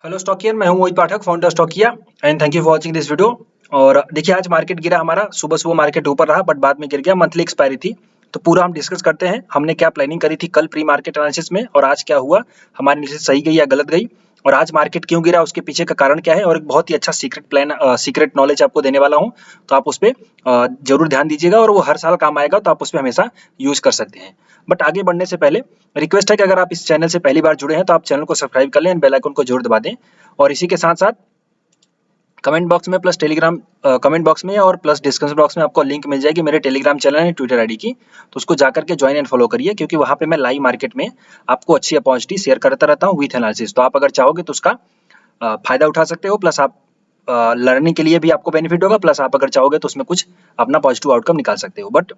Hello Stockian, मैं हूं Mohit Pathak, founder Stockia and thank you for watching this video. और देखिए, आज मार्केट गिरा हमारा, सुबह सुबह मार्केट ऊपर रहा बट बाद में गिर गया, मंथली एक्सपायरी थी। तो पूरा हम डिस्कस करते हैं, हमने क्या प्लानिंग करी थी कल प्री मार्केट एनालिसिस में और आज क्या हुआ, हमारी एनालिसिस सही गई या गलत गई, और आज मार्केट क्यों गिरा, उसके पीछे का कारण क्या है, और एक बहुत ही अच्छा सीक्रेट प्लान सीक्रेट नॉलेज आपको देने वाला हूँ। तो आप उस पर जरूर ध्यान दीजिएगा और वो हर साल काम आएगा, तो आप उस पर हमेशा यूज कर सकते हैं। बट आगे बढ़ने से पहले रिक्वेस्ट है कि अगर आप इस चैनल से पहली बार जुड़े हैं तो आप चैनल को सब्सक्राइब कर लें एंड बेल आइकन को जरूर दबा दें। और इसी के साथ साथ कमेंट बॉक्स में प्लस टेलीग्राम कमेंट बॉक्स में और प्लस डिस्क्रिप्शन बॉक्स में आपको लिंक मिल जाएगी मेरे टेलीग्राम चैनल है ट्विटर आईडी की। तो उसको जाकर के ज्वाइन एंड फॉलो करिए, क्योंकि वहाँ पे मैं लाइव मार्केट में आपको अच्छी अपॉर्चुनिटी शेयर करता रहता हूँ विथ एनालिसिस। तो आप अगर चाहोगे तो उसका फायदा उठा सकते हो, प्लस आप लर्निंग के लिए भी आपको बेनिफिट होगा, प्लस आप अगर चाहोगे तो उसमें कुछ अपना पॉजिटिव आउटकम निकाल सकते हो। बट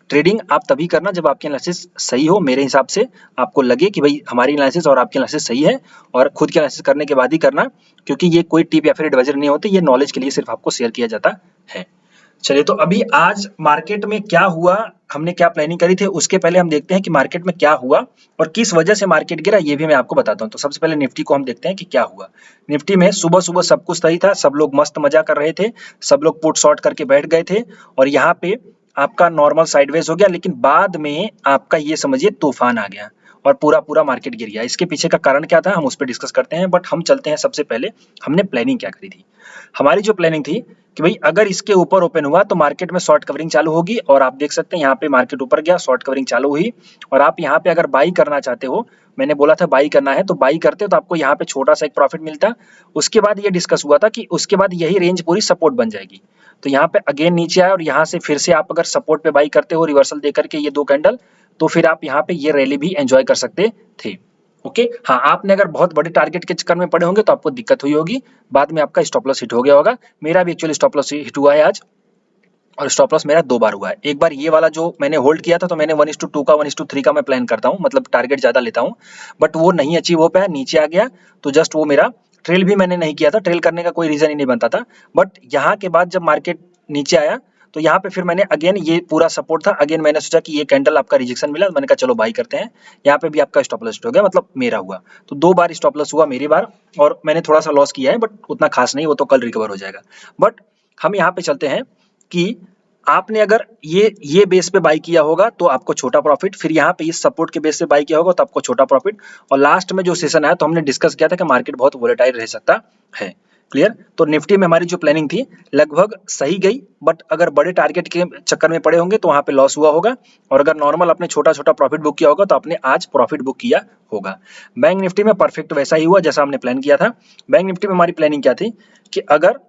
ट्रेडिंग आप तभी करना जब आपकी एनालिसिस सही हो, मेरे हिसाब से आपको लगे कि भाई हमारी एनालिसिस और आपकी एनालिसिस सही है, और खुद की एनालिसिस करने के बाद ही करना, क्योंकि ये कोई टिप या फिर एडवाइजर नहीं होती, ये नॉलेज के लिए सिर्फ आपको शेयर किया जाता है। चलिए, तो अभी आज मार्केट में क्या हुआ, हमने क्या प्लानिंग करी थी, उसके पहले हम देखते हैं कि मार्केट में क्या हुआ और किस वजह से मार्केट गिरा, ये भी मैं आपको बताता हूँ। तो सबसे पहले निफ्टी को हम देखते हैं कि क्या हुआ। निफ्टी में सुबह सुबह सब कुछ सही था, सब लोग मस्त मजा कर रहे थे, सब लोग पुट शॉर्ट करके बैठ गए थे, और यहाँ पे आपका नॉर्मल साइडवेज हो गया, लेकिन बाद में आपका ये समझिए तूफान आ गया और पूरा पूरा मार्केट गिर गया। इसके पीछे का कारण क्या था, हम उस पर डिस्कस करते हैं। बट हम चलते हैं सबसे पहले, हमने प्लानिंग क्या करी थी। हमारी जो प्लानिंग थी कि भाई अगर इसके ऊपर ओपन हुआ तो मार्केट में शॉर्ट कवरिंग चालू होगी, और आप देख सकते हैं यहाँ पे मार्केट ऊपर गया, शॉर्ट कवरिंग चालू हुई, और आप यहाँ पे अगर बाई करना चाहते हो, मैंने बोला था बाई करना है, तो बाई करते हो तो आपको यहाँ पे छोटा सा एक प्रॉफिट मिलता। उसके बाद ये डिस्कस हुआ था कि उसके बाद यही रेंज पूरी सपोर्ट बन जाएगी। तो यहाँ पे अगेन नीचे आया और यहाँ से फिर से आप अगर सपोर्ट पे बाई करते हो रिवर्सल दे करके ये दो कैंडल, तो फिर आप यहाँ पे ये रैली भी एंजॉय कर सकते थे। ओके, हाँ, आपने अगर बहुत बड़े टारगेट के चक्कर में पड़े होंगे तो आपको दिक्कत हुई होगी, बाद में आपका स्टॉप लॉस हिट हो गया होगा। मेरा भी एक्चुअली स्टॉप लॉस हिट हुआ है आज, और स्टॉप लॉस मेरा 2 बार हुआ है। एक बार ये वाला जो मैंने होल्ड किया था, तो मैंने 1:2 का 1:3 का मैं प्लान करता हूँ, मतलब टारगेट ज्यादा लेता हूँ, बट वो नहीं अचीव हो पाया, नीचे आ गया। तो जस्ट वो मेरा ट्रेल भी मैंने नहीं किया था, ट्रेल करने का कोई रीजन ही नहीं बनता था। बट यहाँ के बाद जब मार्केट नीचे आया तो यहाँ पे फिर मैंने अगेन, ये पूरा सपोर्ट था, अगेन मैंने सोचा कि ये कैंडल आपका रिजेक्शन मिला, तो मैंने कहा चलो बाई करते हैं। यहाँ पे भी आपका स्टॉप लॉस हो गया, मतलब मेरा हुआ। तो 2 बार स्टॉप लॉस हुआ मेरी बार, और मैंने थोड़ा सा लॉस किया है बट उतना खास नहीं, वो तो कल रिकवर हो जाएगा। बट हम यहाँ पे चलते हैं कि आपने अगर ये बेस पे बाई किया होगा तो आपको छोटा प्रॉफिट, फिर यहाँ पे इस सपोर्ट के बेस पे बाई किया होगा तो आपको छोटा प्रॉफिट, और लास्ट में जो सेशन आया तो हमने डिस्कस किया था कि मार्केट बहुत वोलेटाइल रह सकता है। क्लियर? तो निफ्टी में हमारी जो प्लानिंग थी लगभग सही गई, बट अगर बड़े टारगेट के चक्कर में पड़े होंगे तो वहां पे लॉस हुआ होगा, और अगर नॉर्मल आपने छोटा छोटा प्रॉफिट बुक किया होगा तो आपने आज प्रॉफिट बुक किया होगा। बैंक निफ्टी में परफेक्ट वैसा ही हुआ जैसा हमने प्लान किया था। बैंक निफ्टी में हमारी प्लानिंग क्या थी कि अगर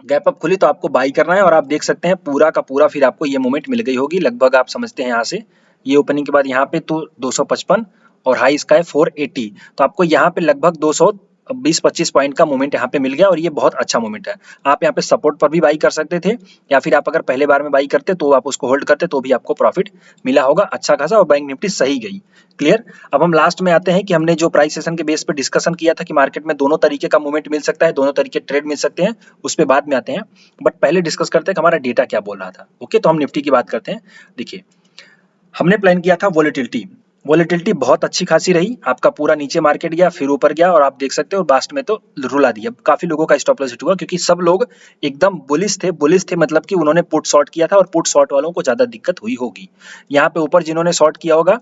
गैप अप खुली तो आपको बाई करना है, और आप देख सकते हैं पूरा का पूरा फिर आपको ये मूवमेंट मिल गई होगी लगभग। आप समझते हैं यहाँ से ये ओपनिंग के बाद यहाँ पे तो 255 और हाई इसका है 480, तो आपको यहाँ पे लगभग 220-25 पॉइंट का मूवमेंट यहाँ पे मिल गया, और ये बहुत अच्छा मूवमेंट है। आप यहाँ पे सपोर्ट पर भी बाई कर सकते थे, या फिर आप अगर पहले बार में बाई करते तो आप उसको होल्ड करते तो भी आपको प्रॉफिट मिला होगा अच्छा खासा, और बैंक निफ्टी सही गई। क्लियर? अब हम लास्ट में आते हैं कि हमने जो प्राइस सेशन के बेस पे डिस्कशन किया था कि मार्केट में दोनों तरीके का मूवमेंट मिल सकता है, दोनों तरीके ट्रेड मिल सकते हैं, उस पर बाद में आते हैं। बट पहले डिस्कस करते हैं कि हमारा डेटा क्या बोल रहा था। ओके, तो हम निफ्टी की बात करते हैं। देखिए, हमने प्लान किया था वोलेटिलिटी। वोलेटिलिटी बहुत अच्छी खासी रही, आपका पूरा नीचे मार्केट गया फिर ऊपर गया, और आप देख सकते हो लास्ट में तो रुला दिया। काफी लोगों का स्टॉप लॉस हिट हुआ, क्योंकि सब लोग एकदम बुलिश थे, मतलब कि उन्होंने पुट शॉर्ट किया था, और पुट शॉर्ट वालों को ज्यादा दिक्कत हुई होगी। यहाँ पे ऊपर जिन्होंने शॉर्ट किया होगा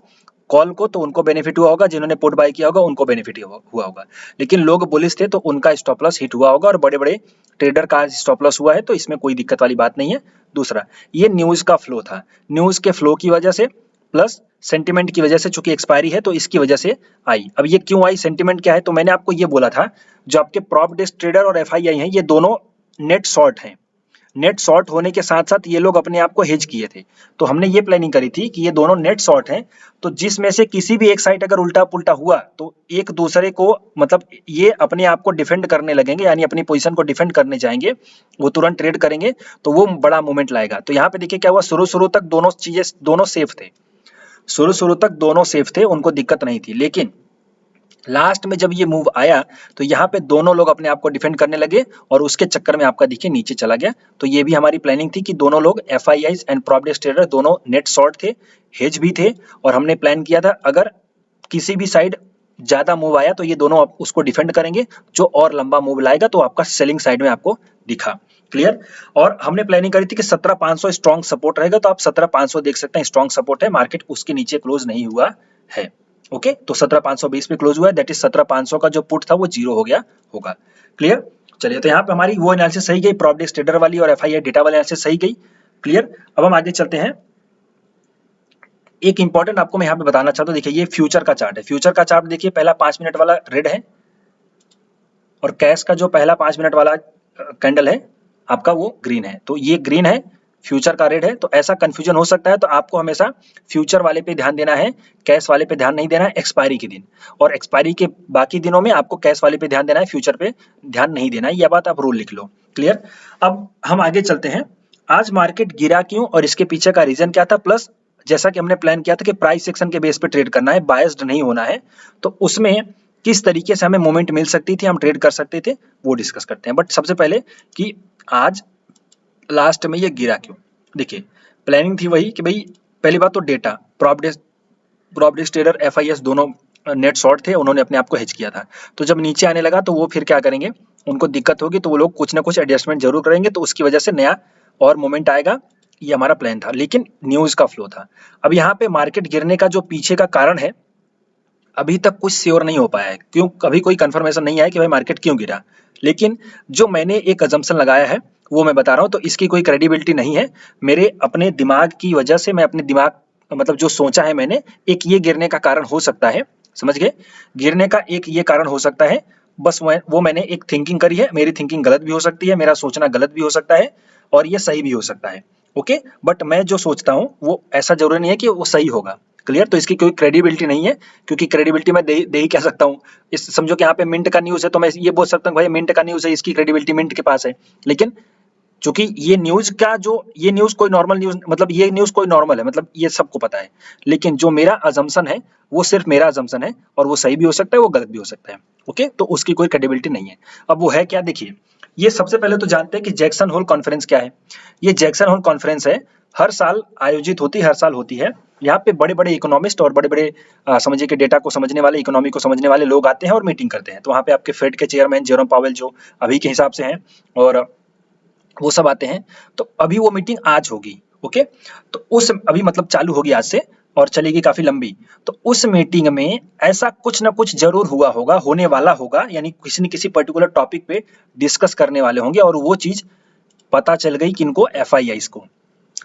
कॉल को तो उनको बेनिफिट हुआ होगा, जिन्होंने पुट बाय किया होगा उनको बेनिफिट हुआ होगा, लेकिन लोग बुलिश थे तो उनका स्टॉप लॉस हिट हुआ होगा, और बड़े बड़े ट्रेडर का स्टॉप लॉस हुआ है, तो इसमें कोई दिक्कत वाली बात नहीं है। दूसरा, ये न्यूज का फ्लो था, न्यूज के फ्लो की वजह से प्लस सेंटिमेंट की वजह से, चूंकि एक्सपायरी है तो इसकी वजह से आई। अब ये क्यों आई, सेंटिमेंट क्या है, तो मैंने आपको ये बोला था जो आपके प्रॉप डेस्क ट्रेडर और एफआईआई हैं, ये दोनों नेट शॉर्ट हैं। नेट शॉर्ट होने के साथ साथ ये लोग अपने आप को हेज किए थे, तो हमने ये प्लानिंग करी थी कि ये दोनों नेट शॉर्ट हैं, तो जिसमें से किसी भी एक साइड अगर उल्टा पुल्टा हुआ तो एक दूसरे को, मतलब ये अपने आप को डिफेंड करने लगेंगे, यानी अपनी पोजीशन को डिफेंड करने जाएंगे, वो तुरंत ट्रेड करेंगे, तो वो बड़ा मूवमेंट लाएगा। तो यहाँ पे देखिए क्या हुआ, शुरू शुरू तक दोनों चीजें, दोनों सेफ थे, शुरू शुरू तक दोनों सेफ थे, उनको दिक्कत नहीं थी, लेकिन लास्ट में जब ये मूव आया तो यहाँ पे दोनों लोग अपने आप को डिफेंड करने लगे, और उसके चक्कर में आपका देखिए नीचे चला गया। तो ये भी हमारी प्लानिंग थी कि दोनों लोग FIIs and prop desk trader दोनों नेट शॉर्ट थे, हेज भी थे, और हमने प्लान किया था अगर किसी भी साइड ज्यादा मूव आया तो ये दोनों आप उसको डिफेंड करेंगे, जो और लंबा मूव लाएगा तो आपका सेलिंग साइड में आपको दिखा। क्लियर। और हमने प्लानिंग करी थी कि 17,500 स्ट्रॉन्ग सपोर्ट रहेगा, तो आप 17,500 देख सकते हैं स्ट्रॉन्ग सपोर्ट है, मार्केट उसके नीचे क्लोज नहीं हुआ है। ओके, तो 17,520 पे क्लोज हुआ है, दैट इज 17,500 का जो पुट था वो जीरो हो गया होगा। क्लियर। चलिए, तो यहाँ पे हमारी वो एनालिसिस सही गई, प्रॉब्डेक्स ट्रेडर वाली और एफआईआई डेटा वाली एनालिसिस सही गई। क्लियर। अब हम आगे चलते हैं। एक इंपॉर्टेंट आपको मैं यहाँ पे बताना चाहता हूँ, देखिए ये फ्यूचर का चार्ट है। फ्यूचर का चार्ट देखिए, पहला 5 मिनट वाला रेड है और कैश का जो पहला 5 मिनट वाला कैंडल है आपका वो ग्रीन है। तो ये ग्रीन है, फ्यूचर का रेड है, तो ऐसा कंफ्यूजन हो सकता है। तो आपको हमेशा फ्यूचर वाले पे ध्यान देना है, कैश वाले पे ध्यान नहीं देना है एक्सपायरी के दिन, और एक्सपायरी के बाकी दिनों में आपको कैश वाले पे ध्यान देना है, फ्यूचर पे ध्यान नहीं देना है। यह बात आप रूल लिख लो। क्लियर। अब हम आगे चलते हैं। आज मार्केट गिरा क्यों और इसके पीछे का रीजन क्या था, प्लस जैसा कि हमने प्लान किया था कि प्राइस सेक्शन के बेस पे ट्रेड करना है, बायस्ड नहीं होना है, तो उसमें किस तरीके से हमें मोमेंट मिल सकती थी, हम ट्रेड कर सकते थे, वो डिस्कस करते हैं। बट सबसे पहले कि आज लास्ट में ये गिरा क्यों। देखिए, प्लानिंग थी वही कि भाई पहली बात तो डेटा, प्रॉब्डेक्स ट्रेडर एफआईएस दोनों नेट शॉर्ट थे, उन्होंने अपने आप को हेज किया था। तो जब नीचे आने लगा तो वो फिर क्या करेंगे, उनको दिक्कत होगी तो वो लोग कुछ ना कुछ एडजस्टमेंट जरूर करेंगे, तो उसकी वजह से नया और मोमेंट आएगा, ये हमारा प्लान था। लेकिन न्यूज का फ्लो था। अब यहाँ पे मार्केट गिरने का जो पीछे का कारण है अभी तक कुछ श्योर नहीं हो पाया है, क्यों, कभी कोई कंफर्मेशन नहीं आया कि भाई मार्केट क्यों गिरा। लेकिन जो मैंने एक अजम्पशन लगाया है वो मैं बता रहा हूँ, तो इसकी कोई क्रेडिबिलिटी नहीं है। मेरे अपने दिमाग की वजह से, मैं अपने दिमाग मतलब जो सोचा है मैंने, एक ये गिरने का कारण हो सकता है, समझ गए, गिरने का एक ये कारण हो सकता है। बस वो मैंने एक थिंकिंग करी है, मेरी थिंकिंग गलत भी हो सकती है, मेरा सोचना गलत भी हो सकता है, और ये सही भी हो सकता है। ओके, बट मैं जो सोचता हूँ वो ऐसा जरूरी नहीं है कि वो सही होगा। क्लियर। तो इसकी कोई क्रेडिबिलिटी नहीं है, क्योंकि क्रेडिबिलिटी मैं दे ही कह सकता हूँ। इस समझो कि यहाँ पे मिंट का न्यूज है तो मैं ये बोल सकता हूँ भाई मिंट का न्यूज है, इसकी क्रेडिबिलिटी मिंट के पास है। लेकिन चूंकि ये न्यूज का जो ये न्यूज कोई नॉर्मल न्यूज, मतलब ये न्यूज कोई नॉर्मल है, मतलब ये सबको पता है, लेकिन जो मेरा अजम्पशन है वो सिर्फ मेरा अजम्पशन है, और वो सही भी हो सकता है, वो गलत भी हो सकता है। ओके, तो उसकी कोई क्रेडिबिलिटी नहीं है। अब वो है क्या, देखिए, ये सबसे पहले तो जानते हैं कि जैक्सन होल कॉन्फ्रेंस क्या है। ये जैक्सन होल कॉन्फ्रेंस है, हर साल आयोजित होती है, हर साल होती है। यहाँ पे बड़े बड़े इकोनॉमिस्ट और बड़े बड़े समझिए कि डेटा को समझने वाले, इकोनॉमी को समझने वाले लोग आते हैं और मीटिंग करते हैं। तो वहाँ पे आपके फेड के चेयरमैन जेरोम पावेल जो अभी के हिसाब से हैं, और वो सब आते हैं। तो अभी वो मीटिंग आज होगी। ओके, तो उस अभी मतलब चालू होगी आज से और चलेगी काफी लंबी। तो उस मीटिंग में ऐसा कुछ ना कुछ जरूर हुआ होगा, होने वाला होगा, यानी किसी न किसी पर्टिकुलर टॉपिक पे डिस्कस करने वाले होंगे, और वो चीज पता चल गई किनको, एफआईआईस को।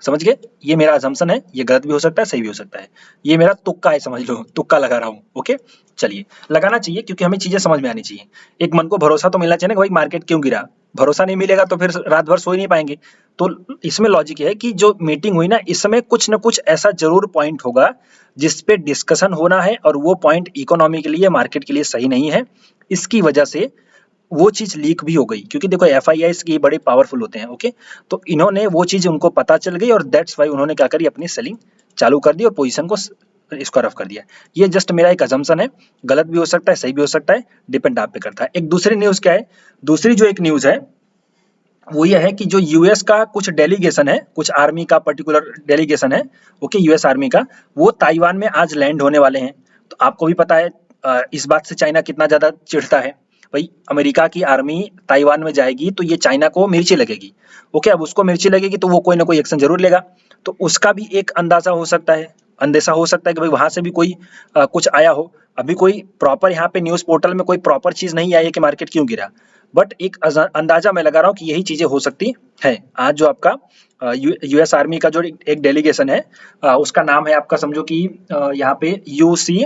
समझ गए, ये मेरा अजम्पशन है, ये गलत भी हो सकता है, सही भी हो सकता है, ये मेरा तुक्का है, समझ लो, तुक्का लगा रहा हूँ। ओके, चलिए, लगाना चाहिए क्योंकि हमें चीजें समझ में आनी चाहिए। एक मन को भरोसा तो मिलना चाहिए ना कि भाई मार्केट क्यों गिरा। भरोसा नहीं मिलेगा तो फिर रात भर सो ही नहीं पाएंगे। तो इसमें लॉजिक है कि जो मीटिंग हुई ना, इसमें कुछ ना कुछ ऐसा जरूर पॉइंट होगा जिस पे डिस्कशन होना है, और वो पॉइंट इकोनॉमी के लिए, मार्केट के लिए सही नहीं है। इसकी वजह से वो चीज लीक भी हो गई, क्योंकि देखो एफआईआईस की बड़े पावरफुल होते हैं। ओके, तो इन्होंने वो चीज उनको पता चल गई, और दैट्स वाई उन्होंने क्या करी, अपनी सेलिंग चालू कर दी और पोजीशन को इसको रफ कर दिया। ये जस्ट मेरा एक अजम्पशन है, गलत भी हो सकता है, सही भी हो सकता है, डिपेंड आप पे करता है। एक दूसरी न्यूज क्या है, दूसरी जो एक न्यूज है वो ये है कि जो यूएस का कुछ डेलीगेशन है, कुछ आर्मी का पर्टिकुलर डेलीगेशन है, ओके, यूएस आर्मी का, वो ताइवान में आज लैंड होने वाले हैं। तो आपको भी पता है इस बात से चाइना कितना ज्यादा चिढ़ता है। भाई अमेरिका की आर्मी ताइवान में जाएगी तो ये चाइना को मिर्ची लगेगी। ओके, अब उसको मिर्ची लगेगी तो वो कोई ना कोई एक्शन जरूर लेगा। तो उसका भी एक अंदाजा हो सकता है, अंदेशा हो सकता है कि भाई वहां से भी कोई कुछ आया हो। अभी कोई प्रॉपर यहाँ पे न्यूज पोर्टल में कोई प्रॉपर चीज नहीं आई है कि मार्केट क्यों गिरा, बट एक अंदाजा मैं लगा रहा हूँ कि यही चीजें हो सकती है। आज जो आपका यूएस आर्मी का जो एक डेलीगेशन है, उसका नाम है आपका, समझो कि यहाँ पे यूसी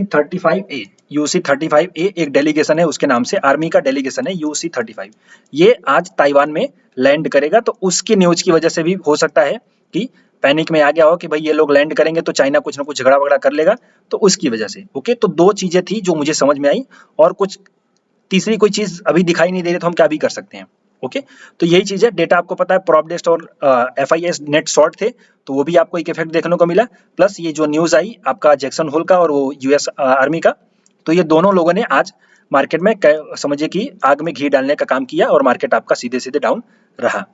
35A एक डेलीगेशन है, उसके नाम से आर्मी का डेलीगेशन है यूसी 35। ये आज ताइवान में लैंड करेगा, तो उसकी न्यूज की वजह से भी हो सकता है कि पैनिक में आ गया हो कि भाई ये लोग लैंड करेंगे तो चाइना कुछ ना कुछ झगड़ा वगड़ा कर लेगा, तो उसकी वजह से। ओके, तो दो चीजें थी जो मुझे समझ में आई, और कुछ तीसरी कोई चीज अभी दिखाई नहीं दे रही, तो हम क्या भी कर सकते हैं। ओके, तो यही चीज है। डेटा आपको पता है, प्रॉपडेस्ट और एफआईएस नेट शॉर्ट थे, तो वो भी आपको एक इफेक्ट देखने को मिला। प्लस ये जो न्यूज आई आपका जैक्सन होल का और वो यूएस आर्मी का, तो ये दोनों लोगों ने आज मार्केट में समझिए कि आग में घी डालने का काम किया, और मार्केट आपका सीधे सीधे डाउन रहा।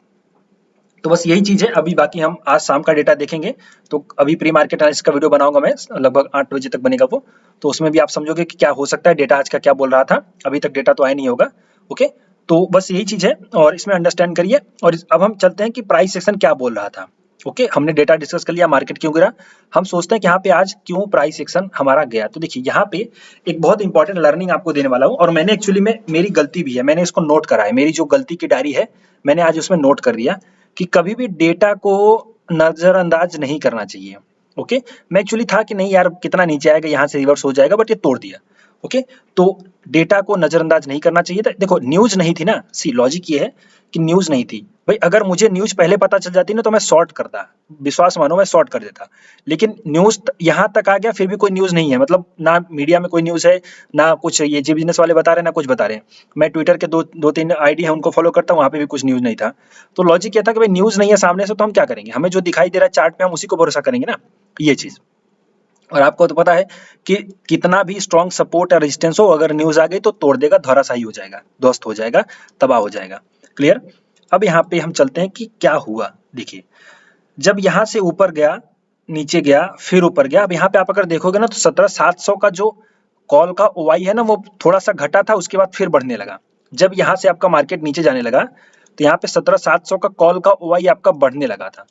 तो बस यही चीज़ है। अभी बाकी हम आज शाम का डेटा देखेंगे, तो अभी प्री मार्केट एनालिसिस का वीडियो बनाऊंगा मैं, लगभग 8 बजे तक बनेगा वो, तो उसमें भी आप समझोगे कि क्या हो सकता है, डेटा आज का क्या बोल रहा था। अभी तक डेटा तो आया नहीं होगा। ओके, तो बस यही चीज़ है और इसमें अंडरस्टैंड करिए। और अब हम चलते हैं कि प्राइस सेक्शन क्या बोल रहा था। ओके, हमने डेटा डिस्कस कर लिया, मार्केट क्यों गिरा। हम सोचते हैं कि यहाँ पे आज क्यों प्राइस सेक्शन हमारा गया। तो देखिए यहाँ पे एक बहुत इंपॉर्टेंट लर्निंग आपको देने वाला हूँ, और मैंने एक्चुअली में, मेरी गलती भी है, मैंने इसको नोट करा है, मेरी जो गलती की डायरी है मैंने आज उसमें नोट कर दिया कि कभी भी डेटा को नजरअंदाज नहीं करना चाहिए। ओके, मैं एक्चुअली था कि नहीं यार कितना नीचे आएगा, यहाँ से रिवर्स हो जाएगा, बट ये तोड़ दिया। ओके, तो डेटा को नजरअंदाज नहीं करना चाहिए था। देखो न्यूज नहीं थी ना, सी लॉजिक ये है कि न्यूज नहीं थी भाई, अगर मुझे न्यूज पहले पता चल जाती ना तो मैं शॉर्ट करता, विश्वास मानो मैं शॉर्ट कर देता। लेकिन न्यूज यहाँ तक आ गया, फिर भी कोई न्यूज नहीं है, मतलब ना मीडिया में कोई न्यूज है, ना कुछ ये जी बिजनेस वाले बता रहे हैं, ना कुछ बता रहे हैं। मैं ट्विटर के दो तीन आईडी है उनको फॉलो करता हूँ, वहाँ पे भी कुछ न्यूज नहीं था। तो लॉजिक ये था कि भाई न्यूज नहीं है सामने से, तो हम क्या करेंगे, हमें जो दिखाई दे रहा है चार्ट पे हम उसी को भरोसा करेंगे ना, ये चीज। और आपको तो पता है कि कितना भी स्ट्रॉन्ग सपोर्ट या रेजिस्टेंस हो, अगर न्यूज आ गई तो तोड़ देगा, धराशायी हो जाएगा, ध्वस्त हो जाएगा, तबाह हो जाएगा। क्लियर। अब यहाँ पे हम चलते हैं कि क्या हुआ। देखिए जब यहाँ से ऊपर गया, नीचे गया, फिर ऊपर गया। अब यहाँ पे आप अगर देखोगे ना तो 17,700 का जो कॉल का ओवाई है ना, वो थोड़ा सा घटा था, उसके बाद फिर बढ़ने लगा। जब यहाँ से आपका मार्केट नीचे जाने लगा तो यहाँ पे 17,700 का कॉल का ओवाई आपका बढ़ने लगा था।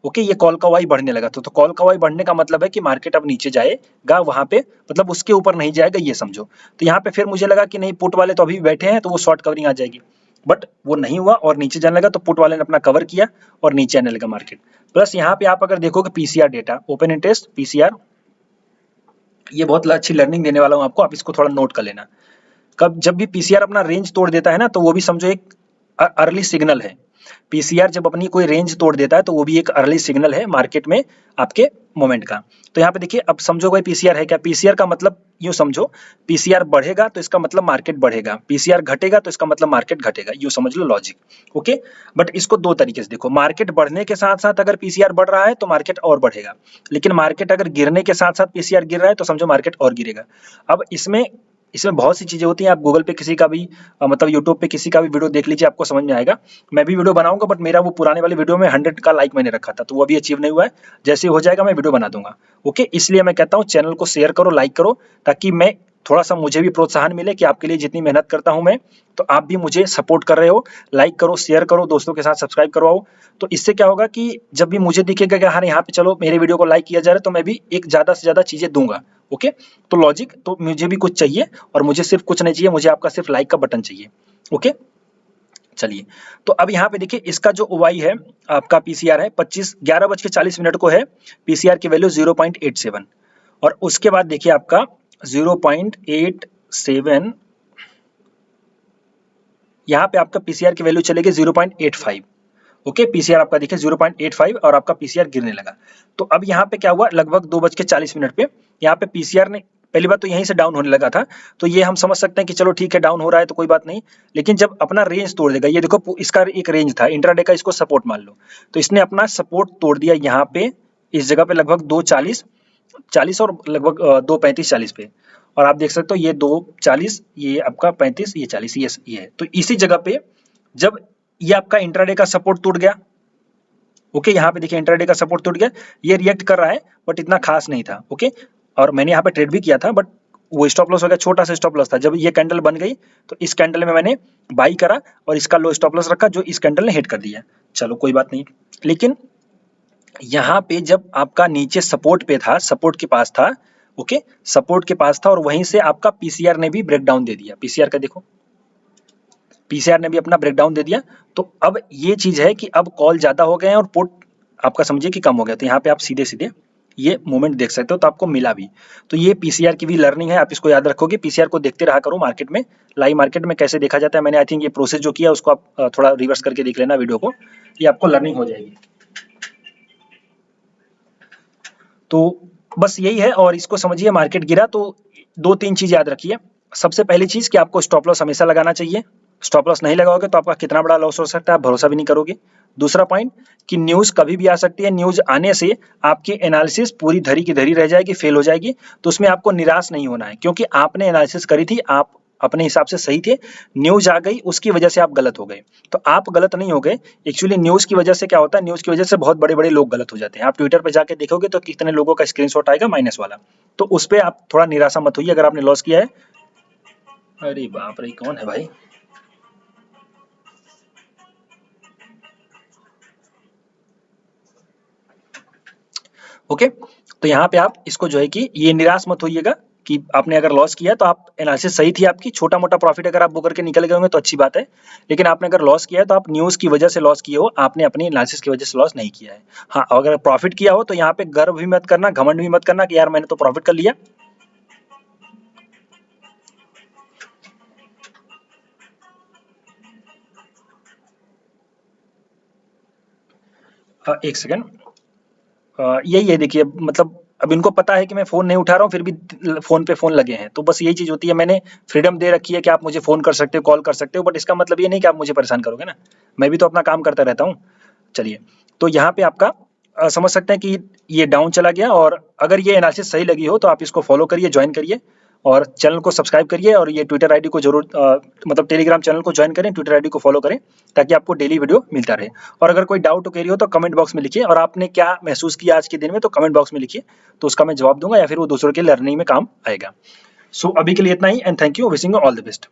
ओके, ये कॉल का वाई बढ़ने लगा तो कॉल का वाई बढ़ने का मतलब है कि मार्केट अब नीचे जाएगा, वहां पे मतलब उसके ऊपर नहीं जाएगा, ये समझो। तो यहाँ पे फिर मुझे लगा कि नहीं, पुट वाले तो अभी बैठे हैं तो वो शॉर्ट कवरिंग आ जाएगी, बट वो नहीं हुआ और नीचे जाने लगा, तो पुट वाले ने अपना कवर किया और नीचे आने लगा मार्केट। प्लस यहाँ पे आप अगर देखोगे PCR data, open interest PCR, ये बहुत अच्छी लर्निंग देने वाला हूँ आपको, आप इसको थोड़ा नोट कर लेना। कब जब भी पीसीआर अपना रेंज तोड़ देता है ना, तो वो भी समझो एक अर्ली सिग्नल है। पीसीआर जब अपनी कोई रेंज तोड़ देता है तो वो भी एक अर्ली सिग्नल है मार्केट में आपके मोमेंट का। तो यहाँ पे देखिए, अब समझो भाई पीसीआर है क्या, पीसीआर का मतलब यूं समझो, पीसीआर बढ़ेगा तो इसका मतलब मार्केट बढ़ेगा, पीसीआर घटेगा तो इसका मतलब मार्केट घटेगा, यूं समझ लो लॉजिक। ओके, बट इसको दो तरीके से देखो, मार्केट बढ़ने के साथ साथ अगर पीसीआर बढ़ रहा है तो मार्केट और बढ़ेगा, लेकिन मार्केट अगर गिरने के साथ साथ पीसीआर गिर रहा है तो समझो मार्केट और गिरेगा। अब इसमें बहुत सी चीजें होती हैं, आप गूगल पे किसी का भी मतलब यूट्यूब पे किसी का भी वीडियो देख लीजिए, आपको समझ में आएगा। मैं भी वीडियो बनाऊंगा, बट मेरा वो पुराने वाले वीडियो में 100 का लाइक मैंने रखा था, तो वो अभी अचीव नहीं हुआ है। जैसे हो जाएगा मैं वीडियो बना दूंगा। ओके, इसलिए मैं कहता हूँ चैनल को शेयर करो, लाइक करो, ताकि मैं थोड़ा सा मुझे भी प्रोत्साहन मिले कि आपके लिए जितनी मेहनत करता हूं मैं, तो आप भी मुझे सपोर्ट कर रहे हो। लाइक करो, शेयर करो, दोस्तों के साथ सब्सक्राइब करवाओ। तो इससे क्या होगा कि जब भी मुझे दिखेगा कि हाँ यहाँ पे चलो मेरे वीडियो को लाइक किया जा रहा है, तो मैं भी एक ज्यादा से ज्यादा चीजें दूंगा। ओके, तो लॉजिक, तो मुझे भी कुछ चाहिए, और मुझे सिर्फ कुछ नहीं चाहिए, मुझे आपका सिर्फ लाइक का बटन चाहिए। ओके, चलिए, तो अब यहाँ पे देखिए इसका जो ओवाई है, आपका पीसीआर है 11:40 को है, पीसीआर की वैल्यू 0.87, और उसके बाद देखिए आपका 0.87, यहाँ पे आपका पीसीआर की वैल्यू चलेगी 0.85। ओके, पीसीआर आपका देखिए 0.85 और आपका पीसीआर गिरने लगा। तो अब यहाँ पे क्या हुआ, लगभग 2:40 पे यहाँ पे पीसीआर ने, पहली बात तो यहीं से डाउन होने लगा था, तो ये हम समझ सकते हैं कि चलो ठीक है डाउन हो रहा है तो कोई बात नहीं। लेकिन जब अपना रेंज तोड़ देगा, ये देखो इसका एक रेंज था इंट्राडे का, इसको सपोर्ट मान लो, तो इसने अपना सपोर्ट तोड़ दिया यहाँ पे, इस जगह पे लगभग 2:40 और लगभग 2:35 पे, और आप देख सकते हो ये 2:40, ये आपका 35, ये 40, ये है। तो इसी जगह पे जब ये आपका इंट्राडे का सपोर्ट टूट गया, ओके, यहाँ पे देखिए इंट्राडे का सपोर्ट टूट गया, ये रिएक्ट कर रहा है बट इतना खास नहीं था। ओके, और मैंने यहाँ पे ट्रेड भी किया था, बट वो स्टॉप लॉस हो गया, छोटा सा स्टॉप लॉस था। जब ये कैंडल बन गई तो इस कैंडल में मैंने बाई करा और इसका लो स्टॉप लॉस रखा, जो इस कैंडल ने हिट कर दिया। चलो कोई बात नहीं, लेकिन यहाँ पे जब आपका नीचे सपोर्ट पे था, सपोर्ट के पास था, ओके, सपोर्ट के पास था, और वहीं से आपका पीसीआर ने भी ब्रेकडाउन दे दिया। पीसीआर का देखो, पीसीआर ने भी अपना ब्रेकडाउन दे दिया। तो अब ये चीज है कि अब कॉल ज्यादा हो गए हैं और पुट आपका समझिए कि कम हो गया। तो यहाँ पे आप सीधे सीधे ये मूवमेंट देख सकते हो, तो आपको मिला भी। तो ये पीसीआर की भी लर्निंग है, आप इसको याद रखोगे। पीसीआर को देखते रहा करो मार्केट में, लाइव मार्केट में कैसे देखा जाता है। मैंने आई थिंक ये प्रोसेस जो किया उसको आप थोड़ा रिवर्स करके देख लेना वीडियो को, ये आपको लर्निंग हो जाएगी। तो बस यही है, और इसको समझिए, मार्केट गिरा तो 2-3 चीज याद रखिए। सबसे पहली चीज कि आपको स्टॉप लॉस हमेशा लगाना चाहिए, स्टॉप लॉस नहीं लगाओगे तो आपका कितना बड़ा लॉस हो सकता है आप भरोसा भी नहीं करोगे। दूसरा पॉइंट कि न्यूज कभी भी आ सकती है, न्यूज आने से आपकी एनालिसिस पूरी धरी की धरी रह जाएगी, फेल हो जाएगी। तो उसमें आपको निराश नहीं होना है, क्योंकि आपने एनालिसिस करी थी, आप अपने हिसाब से सही थे, न्यूज़ आ गई उसकी वजह से आप गलत हो गए। तो आप गलत नहीं हो गए, एक्चुअली न्यूज़ की वजह से क्या होता है, न्यूज़ की वजह से बहुत बड़े-बड़े लोग गलत हो जाते हैं। आप ट्विटर पे जाके देखोगे तो कितने लोगों का स्क्रीनशॉट आएगा माइनस वाला, तो उस पे आप थोड़ा निराशा मत होइए अगर आपने लॉस किया है। अरे बाप रे! कौन है भाई? ओके, तो यहाँ पे आप इसको जो है कि ये निराश मत होइएगा कि आपने अगर लॉस किया तो आप एनालिसिस सही थी आपकी, छोटा-मोटा प्रॉफिट अगर आप बुक करके निकल गए होंगे तो अच्छी बात है। लेकिन आपने अगर लॉस किया है तो आप न्यूज़ की वजह से लॉस किए हो, आपने अपनी एनालिसिस की वजह से लॉस नहीं किया है। हाँ, अगर प्रॉफिट किया हो तो यहाँ पे गर्व भी मत करना, घमंड भी मत करना कि यार मैंने तो प्रॉफिट कर लिया। एक सेकंड, यही है देखिए, मतलब अब इनको पता है कि मैं फ़ोन नहीं उठा रहा हूँ, फिर भी फ़ोन पे फ़ोन लगे हैं। तो बस यही चीज़ होती है, मैंने फ्रीडम दे रखी है कि आप मुझे फ़ोन कर सकते हो, कॉल कर सकते हो, बट इसका मतलब ये नहीं कि आप मुझे परेशान करोगे ना। मैं भी तो अपना काम करता रहता हूँ। चलिए, तो यहाँ पे आपका समझ सकते हैं कि ये डाउन चला गया, और अगर ये एनालिसिस सही लगी हो तो आप इसको फ़ॉलो करिए, जॉइन करिए और चैनल को सब्सक्राइब करिए, और ये ट्विटर आईडी को ज़रूर मतलब टेलीग्राम चैनल को जॉइन करें, ट्विटर आईडी को फ़ॉलो करें ताकि आपको डेली वीडियो मिलता रहे। और अगर कोई डाउट क्वेरी हो तो कमेंट बॉक्स में लिखिए, और आपने क्या महसूस किया आज के दिन में तो कमेंट बॉक्स में लिखिए, तो उसका मैं जवाब दूंगा या फिर वो दूसरों के लर्निंग में काम आएगा। सो अभी के लिए इतना ही, and thank you, wishing you all the best.